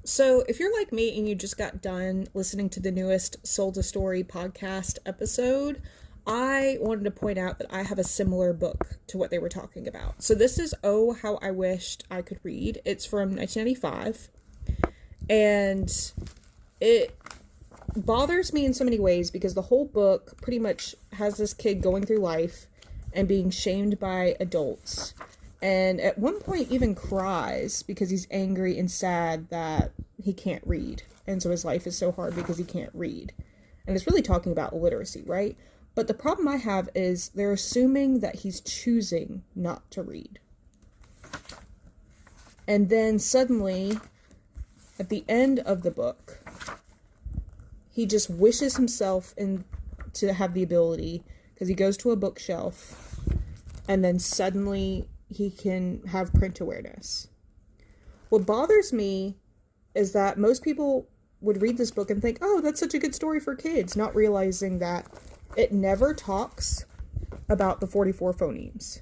So, if you're like me and you just got done listening to the newest Sold a Story podcast episode, I wanted to point out that I have a similar book to what they were talking about. So, this is Oh, How I Wished I Could Read. It's from 1995, and it bothers me in so many ways because the whole book pretty much has this kid going through life and being shamed by adults. And at one point even cries because he's angry and sad that he can't read. And so his life is so hard because he can't read. And it's really talking about literacy, right? But the problem I have is they're assuming that he's choosing not to read. And then suddenly, at the end of the book, he just wishes himself to have the ability, because he goes to a bookshelf, and then suddenly he can have print awareness. What bothers me is that most people would read this book and think, oh, that's such a good story for kids, not realizing that it never talks about the 44 phonemes.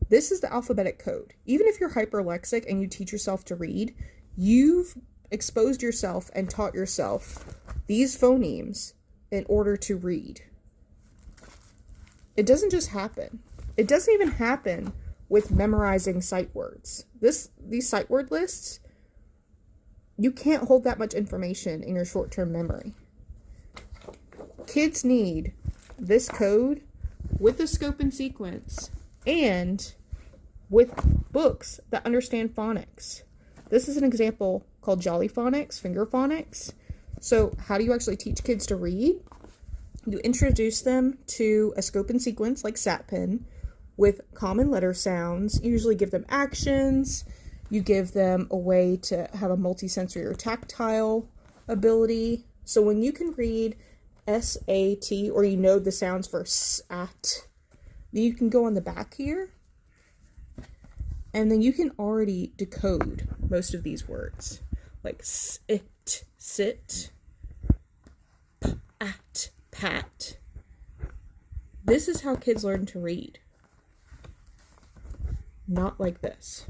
This is the alphabetic code. Even if you're hyperlexic and you teach yourself to read, you've exposed yourself and taught yourself these phonemes in order to read. It doesn't just happen. It doesn't even happen with memorizing sight words. These sight word lists, you can't hold that much information in your short-term memory. Kids need this code with the scope and sequence and with books that understand phonics. This is an example called Jolly Phonics, finger phonics. So how do you actually teach kids to read? You introduce them to a scope and sequence like SatPen with common letter sounds. You usually give them actions. You give them a way to have a multisensory or tactile ability. So when you can read S-A-T, or you know the sounds for S-at, then you can go on the back here, and then you can already decode most of these words. Like sit, sit, p-at, pat. This is how kids learn to read. Not like this.